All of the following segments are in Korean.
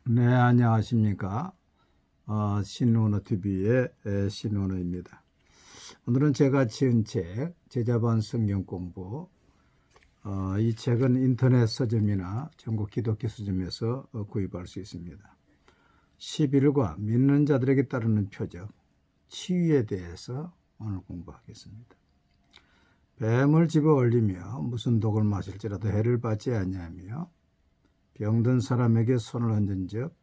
네, 안녕하십니까. 신원어TV의 신원어입니다. 오늘은 제가 지은 책, 제자반 성경 공부. 이 책은 인터넷 서점이나 전국 기독교 서점에서 구입할 수 있습니다. 11과 믿는 자들에게 따르는 표적, 치유에 대해서 오늘 공부하겠습니다. 뱀을 집어 올리며 무슨 독을 마실지라도 해를 받지 아니하며 병든 사람에게 손을 얹은 즉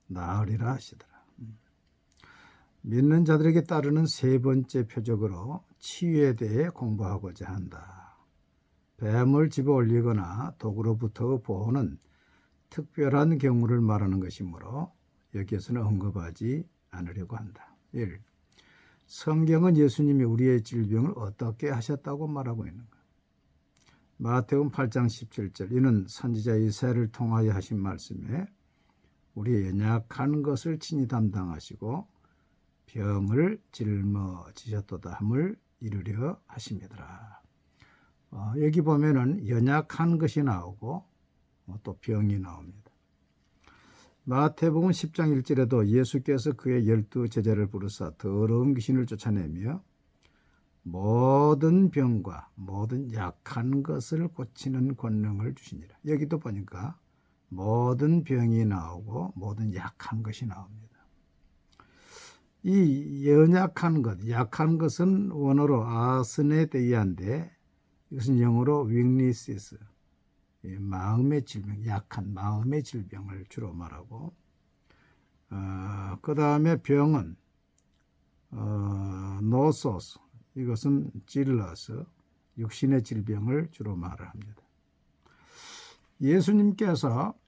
나으리라 하시더라. 믿는 자들에게 따르는 세 번째 표적으로 치유에 대해 공부하고자 한다. 뱀을 집어 올리거나 독으로부터 보호는 특별한 경우를 말하는 것이므로 여기에서는 언급하지 않으려고 한다. 1. 성경은 예수님이 우리의 질병을 어떻게 하셨다고 말하고 있는가? 마태복음 8장 17절 이는 선지자 이사야를 통하여 하신 말씀에 우리의 연약한 것을 친히 담당하시고 병을 짊어지셨도다 함을 이루려 하심이더라. 여기 보면은 연약한 것이 나오고 또 병이 나옵니다. 마태복음 10장 1절에도 예수께서 그의 12 제자를 부르사 더러운 귀신을 쫓아내며 모든 병과 모든 약한 것을 고치는 권능을 주시니라. 여기도 보니까 모든 병이 나오고 모든 약한 것이 나옵니다. 이 연약한 것, 약한 것은 원어로 아스네데이아인데 이것은 영어로 weaknesses, 마음의 질병, 약한 마음의 질병을 주로 말하고 그 다음에 병은 노소스, 이것은 질러서 육신의 질병을 주로 말을 합니다. 예수님께서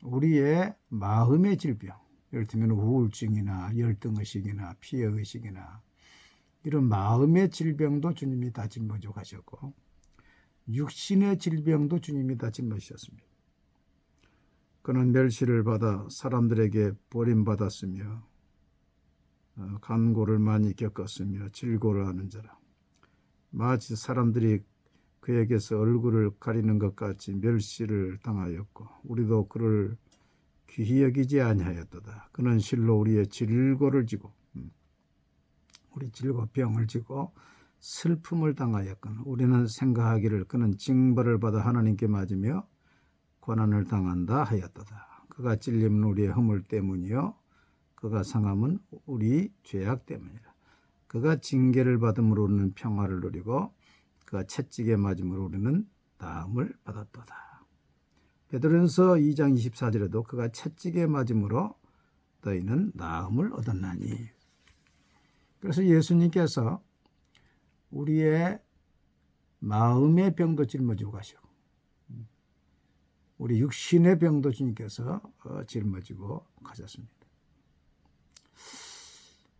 우리의 마음의 질병, 예를 들면 우울증이나 열등의식이나 피해의식이나 이런 마음의 질병도 주님이 다 짊어지고 가셨고 육신의 질병도 주님이 다 짊어지셨습니다. 그는 멸시를 받아 사람들에게 버림받았으며 간고를 많이 겪었으며 질고를 하는 자라. 마치 사람들이 그에게서 얼굴을 가리는 것 같이 멸시를 당하였고 우리도 그를 귀히 여기지 아니하였도다. 그는 실로 우리의 질고를 지고 우리 질고 병을 지고 슬픔을 당하였거늘 우리는 생각하기를 그는 징벌을 받아 하나님께 맞으며 고난을 당한다 하였도다. 그가 찔림은 우리의 허물 때문이요 그가 상함은 우리 죄악 때문이라. 그가 징계를 받음으로 우리는 평화를 누리고 그가 채찍에 맞음으로 우리는 나음을 받았도다. 베드로전서 2장 24절에도 그가 채찍에 맞음으로 너희는 나음을 얻었나니. 그래서 예수님께서 우리의 마음의 병도 짊어지고 가시고 우리 육신의 병도 주님께서 짊어지고 가셨습니다.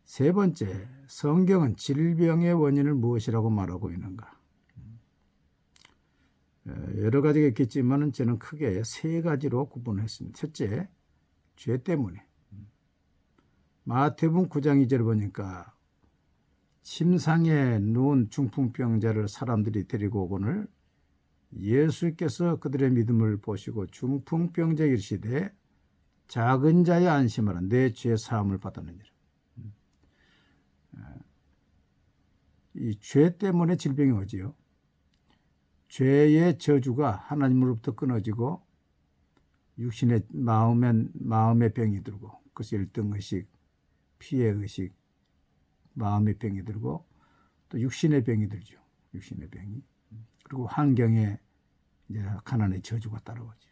세 번째, 성경은 질병의 원인을 무엇이라고 말하고 있는가? 여러 가지가 있겠지만 저는 크게 세 가지로 구분했습니다. 첫째, 죄 때문에. 마태복음 9장 2절을 보니까 침상에 누운 중풍병자를 사람들이 데리고 오거늘 예수께서 그들의 믿음을 보시고 중풍병자에게 이르시되 작은 자여 안심하라 내 죄 사함을 받았느니라. 이 죄 때문에 질병이 오지요. 죄의 저주가 하나님으로부터 끊어지고 육신의 마음의 병이 들고 그것이 열등의식, 피해의식, 마음의 병이 들고 또 육신의 병이 들죠. 육신의 병이. 그리고 환경에 이제 가난의 저주가 따라오죠.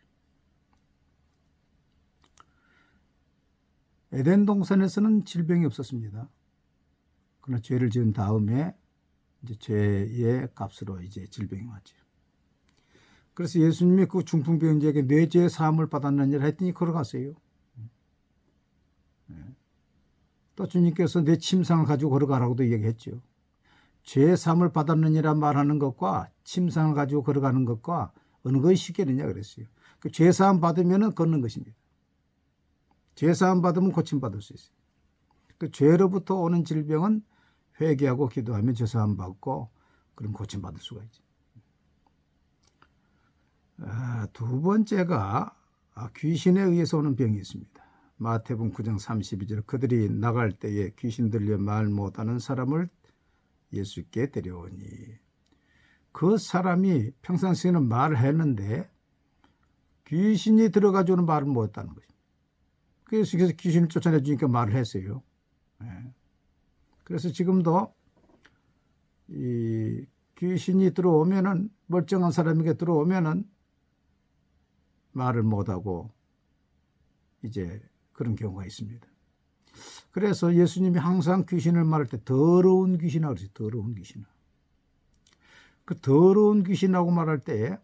에덴 동산에서는 질병이 없었습니다. 그러나 죄를 지은 다음에 이제 죄의 값으로 이제 질병이 왔죠. 그래서 예수님이 그 중풍병자에게 내 죄 사함을 받았느니라 했더니 걸어갔어요. 또 주님께서 내 침상을 가지고 걸어가라고도 얘기했죠. 죄 사함을 받았느니라 말하는 것과 침상을 가지고 걸어가는 것과 어느 것이 쉽겠느냐 그랬어요. 그 죄 사함 받으면 걷는 것입니다. 죄 사함 받으면 고침 받을 수 있어요. 그 죄로부터 오는 질병은 회개하고 기도하면 죄 사함 받고 그럼 고침 받을 수가 있죠. 두 번째가 귀신에 의해서 오는 병이 있습니다. 마태복음 9장 32절 그들이 나갈 때에 귀신 들려 말 못하는 사람을 예수께 데려오니 그 사람이 평상시에는 말을 했는데 귀신이 들어가지고는 말을 못했다는 거죠. 그래서 귀신을 쫓아내 주니까 말을 했어요. 그래서 지금도 이 귀신이 들어오면은 멀쩡한 사람에게 들어오면은 말을 못하고 이제 그런 경우가 있습니다. 그래서 예수님이 항상 귀신을 말할 때 더러운 귀신이라고 그러죠. 더러운 귀신. 그 더러운 귀신이라고 말할 때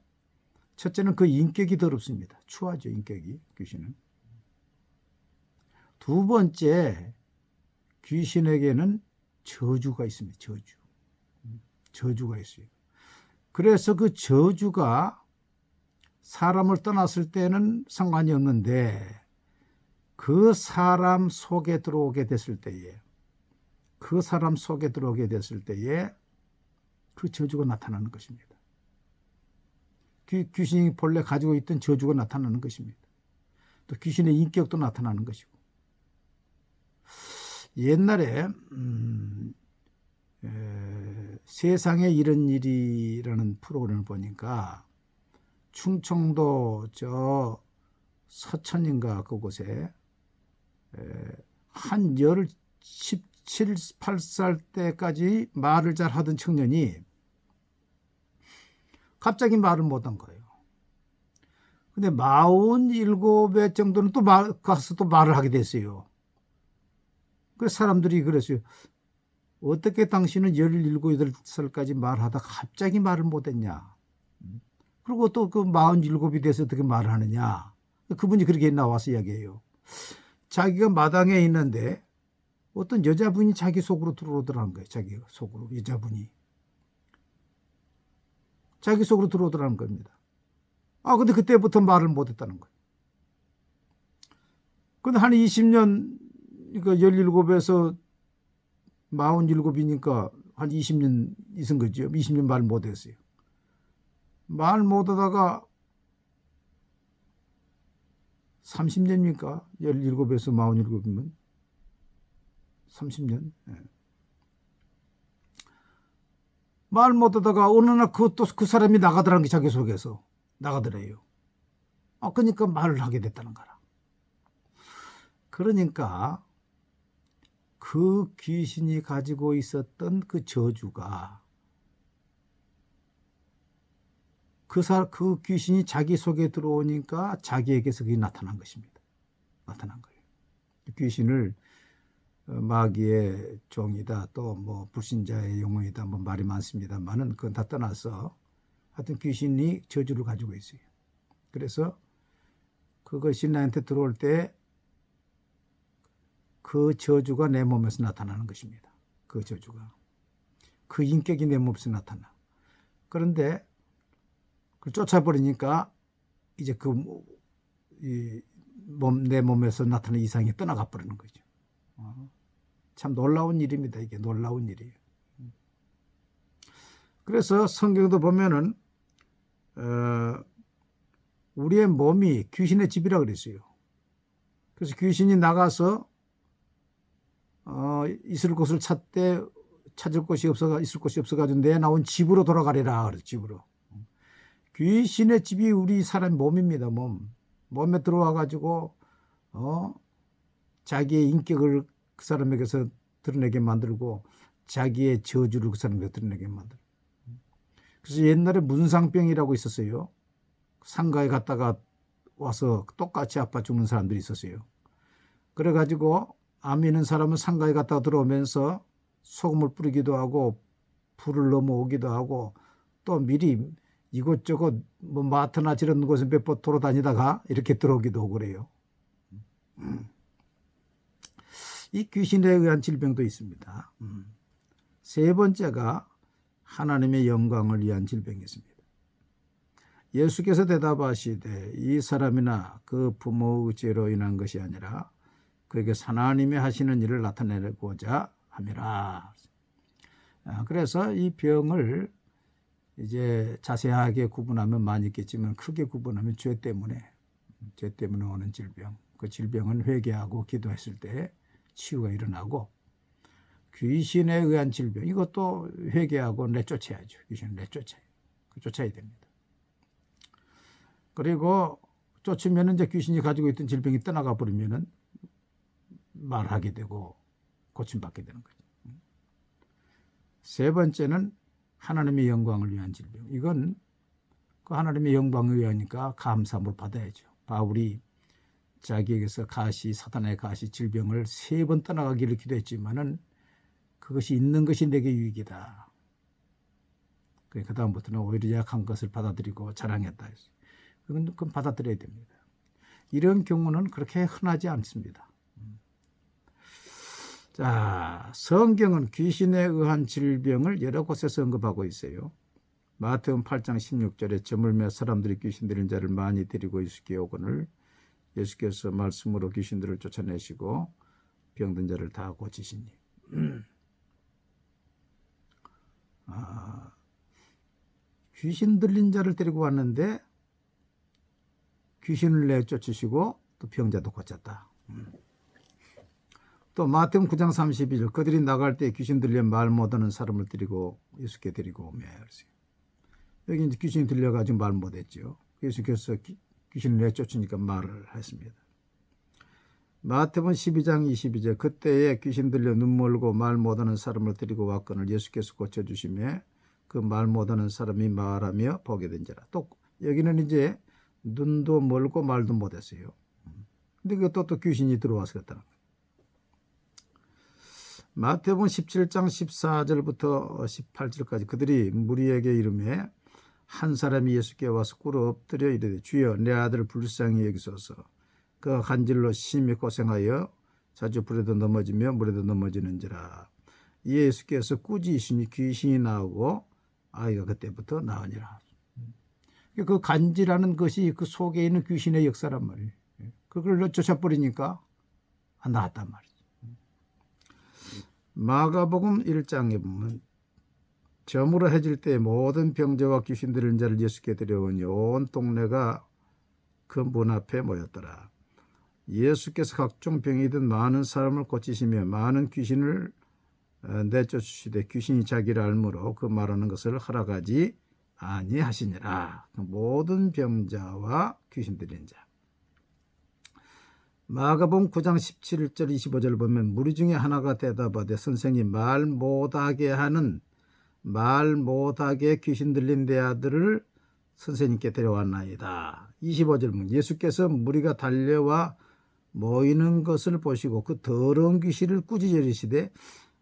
첫째는 그 인격이 더럽습니다. 추하죠, 인격이, 귀신은. 두 번째, 귀신에게는 저주가 있습니다. 저주가 있어요. 그래서 그 저주가 사람을 떠났을 때는 상관이 없는데 그 사람 속에 들어오게 됐을 때에 그 저주가 나타나는 것입니다. 귀신이 본래 가지고 있던 저주가 나타나는 것입니다. 또 귀신의 인격도 나타나는 것이고. 옛날에 세상에 이런 일이라는 프로그램을 보니까 충청도 저 서천인가 그곳에 한 17, 18살 때까지 말을 잘 하던 청년이 갑자기 말을 못한 거예요. 근데 47회 정도는 또 가서 또 말을 하게 됐어요. 그래서 사람들이 그랬어요. 어떻게 당신은 17, 18살까지 말하다 갑자기 말을 못했냐. 그리고 또 그 47이 돼서 어떻게 말을 하느냐. 그분이 그렇게 나와서 이야기해요. 자기가 마당에 있는데 어떤 여자분이 자기 속으로 들어오더라는 거예요. 자기 속으로 여자분이. 자기 속으로 들어오더라는 겁니다. 근데 그때부터 말을 못했다는 거예요. 근데 한 20년, 그러니까 17에서 47이니까 한 20년 있은 거죠. 20년 말 못했어요. 말 못하다가 30년입니까? 17에서 47이면 30년. 말 못하다가 어느 날 그 사람이 나가더라는 게 자기 속에서 나가더래요. 그러니까 말을 하게 됐다는 거라. 그러니까 그 귀신이 가지고 있었던 그 저주가 그 귀신이 자기 속에 들어오니까 자기에게서 그게 나타난 것입니다. 나타난 거예요. 귀신을 마귀의 종이다, 또 뭐 불신자의 영혼이다, 뭐 말이 많습니다만은 그건 다 떠나서 하여튼 귀신이 저주를 가지고 있어요. 그래서 그것이 나한테 들어올 때 그 저주가 내 몸에서 나타나는 것입니다. 그 저주가. 그 인격이 내 몸에서 나타나. 그런데 그걸 쫓아버리니까 이제 내 몸에서 나타나는 이상이 떠나가 버리는 거죠. 참 놀라운 일입니다. 이게 놀라운 일이에요. 그래서 성경도 보면은 우리의 몸이 귀신의 집이라 그랬어요. 그래서 귀신이 나가서 있을 곳을 찾을 곳이 없어가지고 내 나온 집으로 돌아가리라 그랬죠. 집으로. 귀신의 집이 우리 사람 몸입니다. 몸에 들어와가지고 자기의 인격을 그 사람에게서 드러내게 만들고 자기의 저주를 그 사람에게 드러내게 만들고. 그래서 옛날에 문상병이라고 있었어요. 상가에 갔다가 와서 똑같이 아파 죽는 사람들이 있었어요. 그래가지고 암 있는 사람은 상가에 갔다가 들어오면서 소금을 뿌리기도 하고 불을 넘어오기도 하고 또 미리 이곳저곳 뭐 마트나 저런 곳에 몇 번 돌아다니다가 이렇게 들어오기도 하고 그래요. 이 귀신에 의한 질병도 있습니다. 세 번째가 하나님의 영광을 위한 질병이 있습니다. 예수께서 대답하시되 이 사람이나 그 부모의 죄로 인한 것이 아니라 그에게 하나님이 하시는 일을 나타내고자 함이라. 그래서 이 병을 이제 자세하게 구분하면 많이 있겠지만 크게 구분하면 죄 때문에 죄 때문에 오는 질병. 그 질병은 회개하고 기도했을 때 치유가 일어나고, 귀신에 의한 질병, 이것도 회개하고 내쫓아야죠. 귀신을 쫓아야 됩니다. 그리고 쫓으면 이제 귀신이 가지고 있던 질병이 떠나가 버리면은 말하게 되고 고침받게 되는 거죠. 세 번째는 하나님의 영광을 위한 질병. 이건 그 하나님의 영광을 위하니까 감사함을 받아야죠. 바울이 자기에게서 사탄의 가시 질병을 3번 떠나가기를 기도했지만은 그것이 있는 것이 내게 유익이다. 그 다음부터는 오히려 약한 것을 받아들이고 자랑했다 했어요. 그건 받아들여야 됩니다. 이런 경우는 그렇게 흔하지 않습니다. 자, 성경은 귀신에 의한 질병을 여러 곳에서 언급하고 있어요. 마태복음 8장 16절에 저물매 사람들이 귀신 들린 자를 많이 데리고 예수께 오거늘 예수께서 말씀으로 귀신들을 쫓아내시고 병든 자를 다 고치시니. 귀신 들린 자를 데리고 왔는데 귀신을 내쫓으시고 또 병자도 고쳤다. 또 마태복음 9장 32절 그들이 나갈 때 귀신 들려 말 못하는 사람을 데리고 예수께 데리고 오매. 여기 이제 귀신이 들려가지고 말 못했죠. 예수께서 귀신을 내쫓으니까 말을 했습니다. 마태복음 12장 22절 그때에 귀신 들려 눈 멀고 말 못하는 사람을 데리고 왔거늘 예수께서 고쳐주시매 그 말 못하는 사람이 말하며 보게 된 자라. 또 여기는 이제 눈도 멀고 말도 못했어요. 근데 그것도 또 귀신이 들어와서 그랬다는 거예요. 마태복음 17장 14절부터 18절까지 그들이 무리에게 이르매 한 사람이 예수께 와서 꿇어 엎드려 이르되 주여 내 아들 불쌍히 여기소서. 그가 간질로 심히 고생하여 자주 불에도 넘어지며 물에도 넘어지는지라. 예수께서 꾸짖으시니 귀신이 나오고 아이가 그때부터 나으니라. 그 간질하는 것이 그 속에 있는 귀신의 역사란 말이에요. 그걸 쫓아버리니까 나았단 말이죠. 마가복음 1장에 보면 저물어 해질 때 모든 병자와 귀신 들린 자를 예수께 데려오니 온 동네가 그 문 앞에 모였더라. 예수께서 각종 병이든 많은 사람을 고치시며 많은 귀신을 내쫓으시되 귀신이 자기를 알므로 그 말하는 것을 허락하지 아니하시니라. 모든 병자와 귀신 들린 자. 마가복음 9장 17절 25절 보면 무리 중에 하나가 대답하되 선생님 말 못하게 귀신 들린 내 아들을 선생님께 데려왔나이다. 25절 보면 예수께서 무리가 달려와 모이는 것을 보시고 그 더러운 귀신을 꾸짖으시되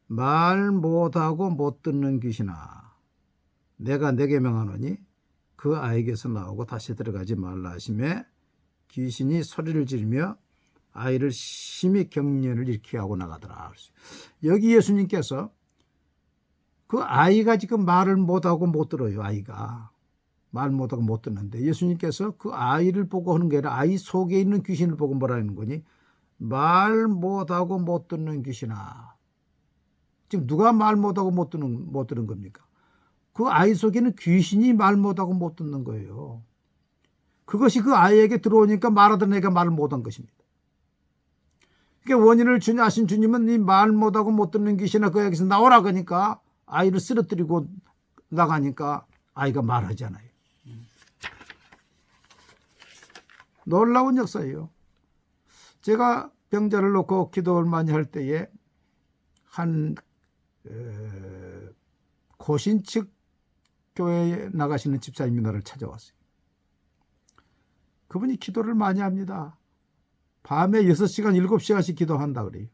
말 못하고 못 듣는 귀신아 내가 내게 명하노니 그 아이에게서 나오고 다시 들어가지 말라 하시매 귀신이 소리를 지르며 아이를 심히 경련을 일으키게 하고 나가더라. 여기 예수님께서 그 아이가 지금 말을 못하고 못 들어요. 아이가 말 못하고 못 듣는데 예수님께서 그 아이를 보고 하는 게 아니라 아이 속에 있는 귀신을 보고 뭐라는 거니? 말 못하고 못 듣는 귀신아. 지금 누가 말 못하고 못 듣는 겁니까? 그 아이 속에는 귀신이 말 못하고 못 듣는 거예요. 그것이 그 아이에게 들어오니까 말하던 애가 말을 못한 것입니다. 그러니까 원인을 아신 주님은 이 말 못하고 못 듣는 귀신아 그 애기서 나오라 그러니까 아이를 쓰러뜨리고 나가니까 아이가 말하잖아요. 놀라운 역사예요. 제가 병자를 놓고 기도를 많이 할 때에 한 고신측 교회에 나가시는 집사님이 나를 찾아왔어요. 그분이 기도를 많이 합니다. 밤에 6시간, 7시간씩 기도한다 그래요.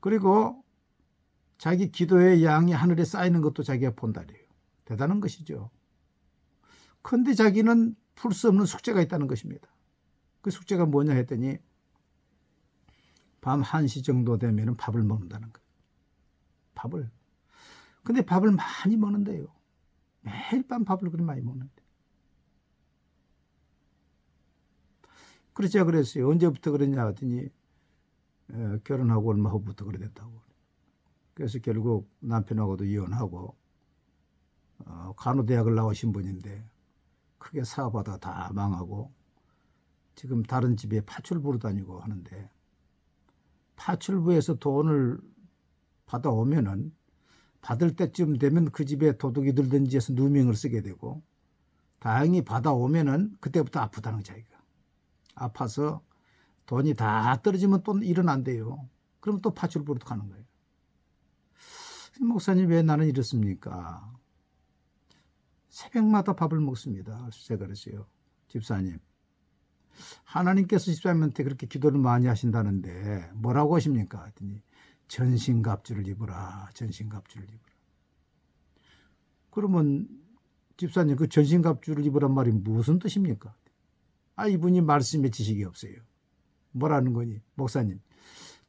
그리고 자기 기도의 양이 하늘에 쌓이는 것도 자기가 본다 그래요. 대단한 것이죠. 그런데 자기는 풀 수 없는 숙제가 있다는 것입니다. 그 숙제가 뭐냐 했더니 밤 1시 정도 되면 밥을 먹는다는 거예요. 밥을. 근데 밥을 많이 먹는데요. 매일 밤 밥을 그렇게 많이 먹는데. 그래서 제가 그랬어요. 언제부터 그랬냐 했더니 결혼하고 얼마 후부터 그래 됐다고. 그래서 결국 남편하고도 이혼하고 간호대학을 나오신 분인데 크게 사업하다가 다 망하고 지금 다른 집에 파출부로 다니고 하는데, 파출부에서 돈을 받아오면은 받을 때쯤 되면 그 집에 도둑이 들든지 해서 누명을 쓰게 되고, 다행히 받아오면은 그때부터 아프다는 자기가. 아파서 돈이 다 떨어지면 또 일은 안 돼요. 그럼 또 파출부로 가는 거예요. 목사님, 왜 나는 이렇습니까? 새벽마다 밥을 먹습니다. 제가 그랬어요. 집사님, 하나님께서 집사님한테 그렇게 기도를 많이 하신다는데 뭐라고 하십니까? 했더니 전신갑주를 입으라. 전신갑주를 입으라. 그러면 집사님, 그 전신갑주를 입으란 말이 무슨 뜻입니까? 이분이 말씀에 지식이 없어요. 뭐라는 거니? 목사님,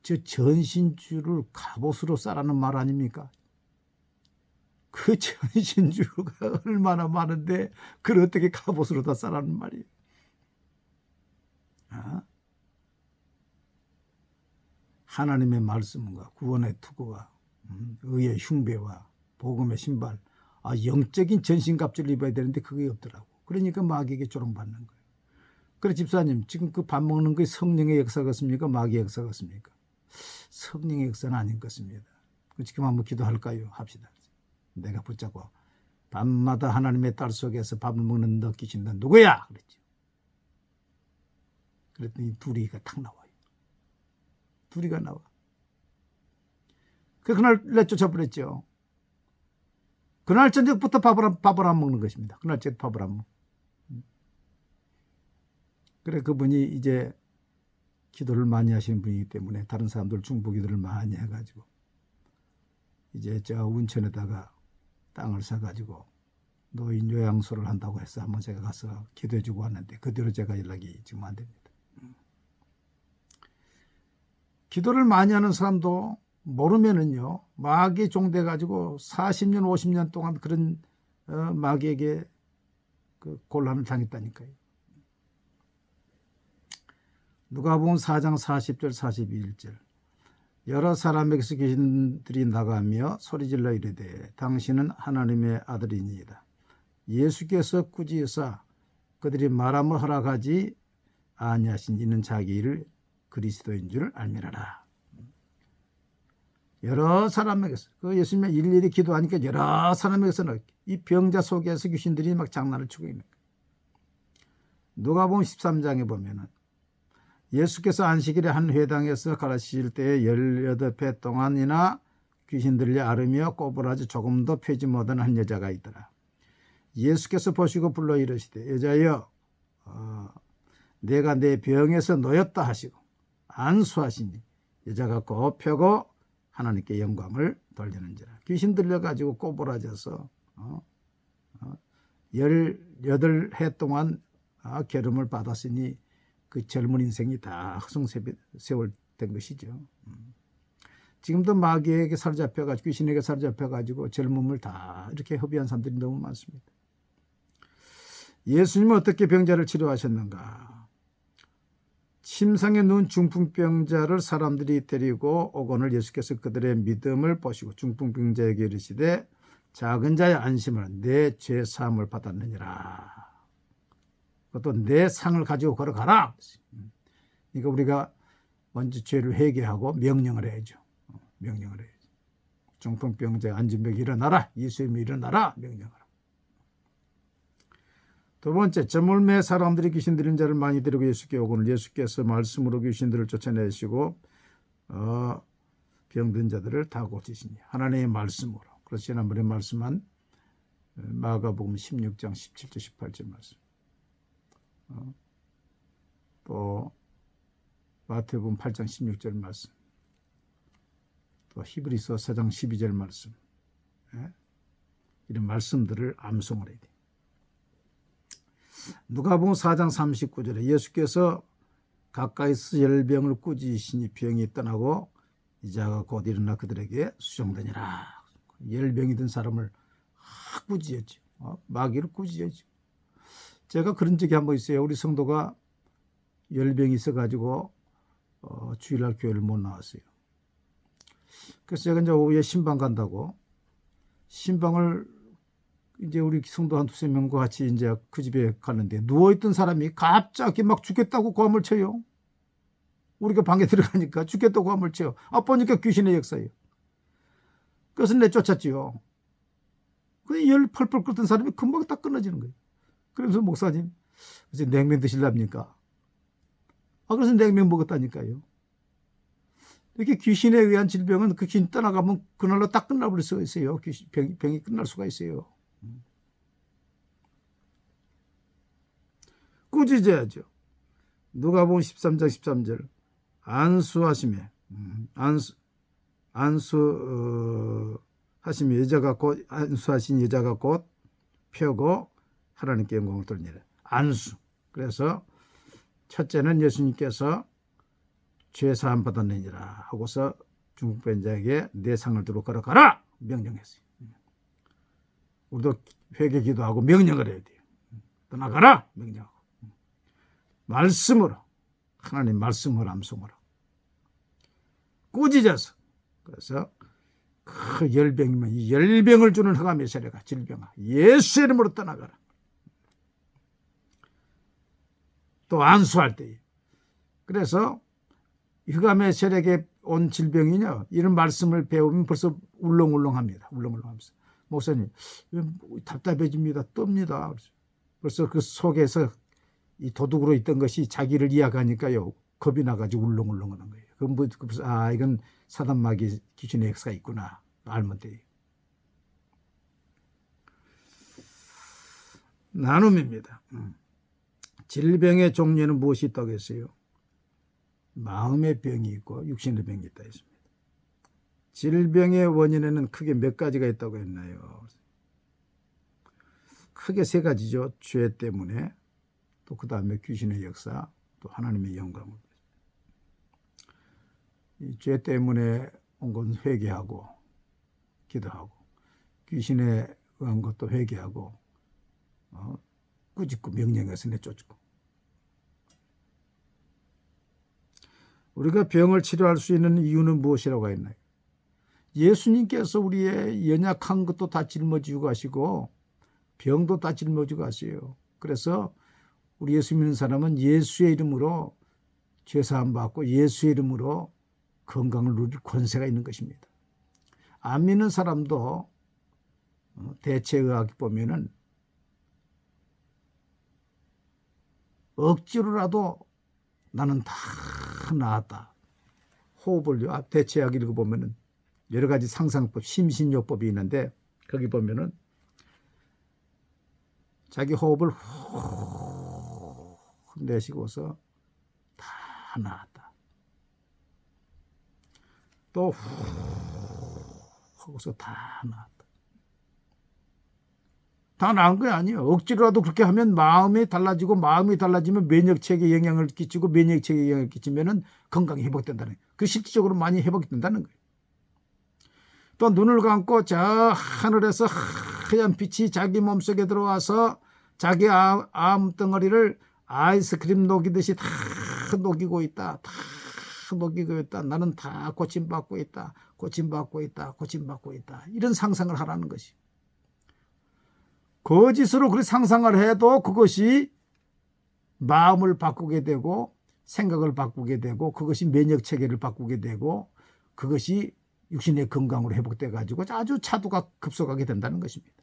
저 전신주를 갑옷으로 싸라는 말 아닙니까? 그 전신주가 얼마나 많은데 그걸 어떻게 갑옷으로 다 싸라는 말이에요. 하나님의 말씀과 구원의 투구와 의의 흉배와 복음의 신발, 영적인 전신갑주를 입어야 되는데 그게 없더라고. 그러니까 마귀에게 조롱받는 거예요. 그래, 집사님, 지금 그 밥 먹는 게 성령의 역사 같습니까? 마귀의 역사 같습니까? 성령의 역사는 아닌 것 같습니다. 지금 한번 기도할까요? 합시다. 내가 붙잡고 밤마다 하나님의 딸 속에서 밥을 먹는 너 귀신, 너 누구야? 그랬죠. 그랬더니 둘이가 탁 나와요. 둘이가 나와. 그날 내쫓아 버렸죠. 그날 저녁부터 밥을 안 먹는 것입니다. 그날 저녁 밥을 안 먹. 그래, 그분이 이제 기도를 많이 하시는 분이기 때문에 다른 사람들 중보기도를 많이 해가지고 이제 저 운천에다가 땅을 사가지고 노인 요양소를 한다고 해서 한번 제가 가서 기도해주고 왔는데 그 뒤로 제가 연락이 지금 안 됩니다. 기도를 많이 하는 사람도 모르면은요, 마귀에 종돼가지고 40년, 50년 동안 그런 마귀에게 그 곤란을 당했다니까요. 누가복음 4장 40절 42절. 여러 사람에게서 귀신들이 나가며 소리질러 이르되 당신은 하나님의 아들이니이다. 예수께서 꾸짖으사 그들이 말함을 허락하지 아니하신 이는 자기 일을 그리스도인 줄 알미라라. 여러 사람에게서, 그 예수님이 일일이 기도하니까 여러 사람에게서는 이 병자 속에서 귀신들이 막 장난을 치고 있는 거예요. 누가복음 13장에 보면은 예수께서 안식일에 한 회당에서 가르치실 때에 18회 동안이나 귀신 들려 앓으며 꼬부라지 조금도 펴지 못한 한 여자가 있더라. 예수께서 보시고 불러 이르시되 여자여, 내가 내 병에서 놓였다 하시고 안수하시니 여자가 곧 펴고 하나님께 영광을 돌리는지라. 귀신 들려가지고 꼬부라져서 18해 동안 게름을 받았으니 그 젊은 인생이 다 허송세월 된 것이죠. 지금도 마귀에게 사로잡혀가지고 귀신에게 사로잡혀가지고 젊음을 다 이렇게 허비한 사람들이 너무 많습니다. 예수님은 어떻게 병자를 치료하셨는가? 침상에 누운 중풍병자를 사람들이 데리고 오거늘 예수께서 그들의 믿음을 보시고 중풍병자에게 이르시되 작은 자의 안심을 내 죄 사함을 받았느니라. 그것도 내 상을 가지고 걸어가라. 그러니까 우리가 먼저 죄를 회개하고 명령을 해야죠. 명령을 해야죠. 중풍병자 안진병이 일어나라. 예수님이 일어나라. 명령하라. 두 번째, 저물매 사람들이 귀신 들린 자를 많이 데리고 예수께 오고는 예수께서 말씀으로 귀신들을 쫓아내시고 병든 자들을 다 고치시니 하나님의 말씀으로. 그래서 지난번에 말씀한 마가복음 16장 17절 18절 말씀. 또 마태복음 8장 16절 말씀, 또 히브리서 4장 12절 말씀, 이런 말씀들을 암송을 해야 돼. 누가복음 4장 39절에 예수께서 가까이서 열병을 꾸짖으시니 병이 떠나고 이자가 곧 일어나 그들에게 수종되니라. 열병이 든 사람을 꾸짖었죠. 마귀를 꾸짖었죠. 제가 그런 적이 한 번 있어요. 우리 성도가 열병이 있어가지고 주일날 교회를 못 나왔어요. 그래서 제가 이제 오후에 신방 간다고 신방을 이제 우리 성도 한 두세 명과 같이 이제 그 집에 가는데 누워있던 사람이 갑자기 막 죽겠다고 고함을 쳐요. 우리가 방에 들어가니까 죽겠다고 고함을 쳐요. 보니까 귀신의 역사예요. 그래서 내쫓았지요. 그 열 펄펄 끓던 사람이 금방 딱 끊어지는 거예요. 그래서 목사님, 이제 냉면 드실랍니까? 그래서 냉면 먹었다니까요. 이렇게 귀신에 의한 질병은 그 귀신 떠나가면 그날로 딱 끝나버릴 수가 있어요. 병이 끝날 수가 있어요. 꾸짖어야죠. 누가복음 13장 13절 안수하심에 안수하심에 여자가 곧 안수하신 여자가 곧 펴고 하나님께 영광을 돌리니라. 안수. 그래서 첫째는 예수님께서 죄 사함 받았느니라 하고서 중국 변자에게 내 상을 들어 걸어가라 명령했어요. 우리도 회개 기도하고 명령을 해야 돼요. 떠나가라 명령하고 말씀으로 하나님 말씀을 암송하라. 꾸짖어서 그래서 그 열병이면 이 열병을 주는 흑암의 세력아 질병아 예수의 이름으로 떠나가라. 또 안수할 때에 그래서 흑암의 세력에 온 질병이냐 이런 말씀을 배우면 벌써 울렁울렁합니다. 울렁울렁하면서 목사님 답답해집니다. 뜹니다. 벌써 그 속에서 이 도둑으로 있던 것이 자기를 이야기하니까요 겁이 나가지고 울렁울렁하는 거예요. 그럼 이건 사단마귀 귀신의 역사가 있구나 알면 돼요. 나눔입니다. 질병의 종류는 무엇이 있다고 했어요? 마음의 병이 있고 육신의 병이 있다 했습니다. 질병의 원인에는 크게 몇 가지가 있다고 했나요? 크게 세 가지죠. 죄 때문에 또 그 다음에 귀신의 역사 또 하나님의 영광. 이 죄 때문에 온 건 회개하고 기도하고 귀신에 의한 것도 회개하고 꾸짖고 명령해서 내쫓고 우리가 병을 치료할 수 있는 이유는 무엇이라고 했나요? 예수님께서 우리의 연약한 것도 다 짊어지고 가시고 병도 다 짊어지고 가세요. 그래서 우리 예수 믿는 사람은 예수의 이름으로 죄사함 받고 예수의 이름으로 건강을 누릴 권세가 있는 것입니다. 안 믿는 사람도 대체의학 보면은 억지로라도 나는 다 나았다. 호흡을 대체의학 읽어보면은 여러 가지 상상법, 심신요법이 있는데 거기 보면은 자기 호흡을 후 내쉬고서 다 나았다. 또 후 하고서 다 나았다. 다 나은 거 아니에요. 억지로라도 그렇게 하면 마음이 달라지고 마음이 달라지면 면역체계에 영향을 끼치고 면역체계에 영향을 끼치면 건강이 회복된다는 거예요. 그 실질적으로 많이 회복된다는 거예요. 또 눈을 감고 저 하늘에서 하얀 빛이 자기 몸속에 들어와서 자기 암덩어리를 아이스크림 녹이듯이 다 녹이고 있다. 다 녹이고 있다. 나는 다 고침받고 있다. 고침받고 있다. 고침받고 있다. 이런 상상을 하라는 것이. 거짓으로 그렇게 상상을 해도 그것이 마음을 바꾸게 되고 생각을 바꾸게 되고 그것이 면역체계를 바꾸게 되고 그것이 육신의 건강으로 회복돼 가지고 아주 차도가 급속하게 된다는 것입니다.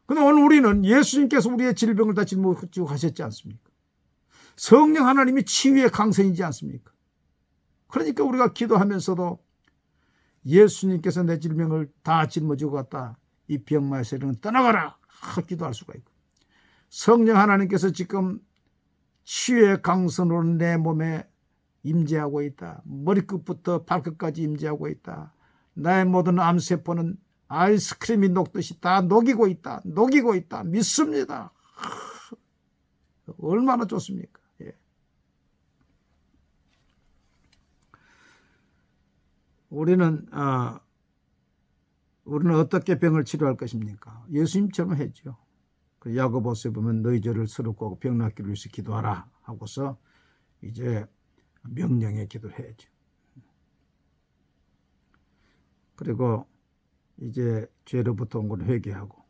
그런데 오늘 우리는 예수님께서 우리의 질병을 다 짊어지고 가셨지 않습니까? 성령 하나님이 치유의 강선이지 않습니까? 그러니까 우리가 기도하면서도 예수님께서 내 질병을 다 짊어지고 갔다. 이 병마에서는 떠나가라. 기도할 수가 있고 성령 하나님께서 지금 치유의 강선으로 내 몸에 임재하고 있다. 머리끝부터 발끝까지 임재하고 있다. 나의 모든 암세포는 아이스크림이 녹듯이 다 녹이고 있다. 녹이고 있다. 믿습니다. 얼마나 좋습니까? 예. 우리는 어떻게 병을 치료할 것입니까? 예수님처럼 했죠. 그 야고보서에 보면 너희 죄를 서럽고 하고 병 낫기를 위해서 기도하라 하고서 이제 명령의 기도를 해야죠. 그리고 이제 죄로부터 온 걸 회개하고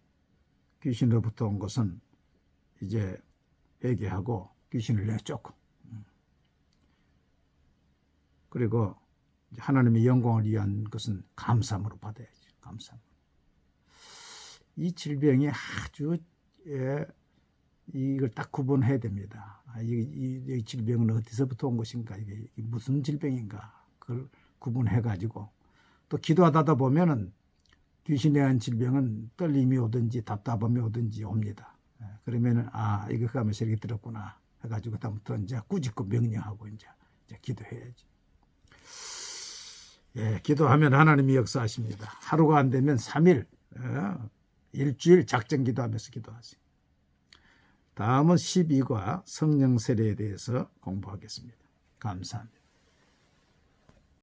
귀신으로부터 온 것은 이제 회개하고 귀신을 내쫓고, 그리고 하나님의 영광을 위한 것은 감사함으로 받아야지. 감사함. 이 질병이 아주 이걸 딱 구분해야 됩니다. 이 질병은 어디서부터 온 것인가, 이게 무슨 질병인가, 그걸 구분해 가지고 또 기도하다 보면은 귀신에 의한 질병은 떨림이 오든지 답답함이 오든지 옵니다. 그러면은 이거 가면서 이렇게 들었구나 해가지고 다음부터 이제 꾸짖고 명령하고 이제 기도해야지. 기도하면 하나님이 역사하십니다. 하루가 안 되면 3일, 일주일 작정 기도하면서 기도하세요. 다음은 12과 성령 세례에 대해서 공부하겠습니다. 감사합니다.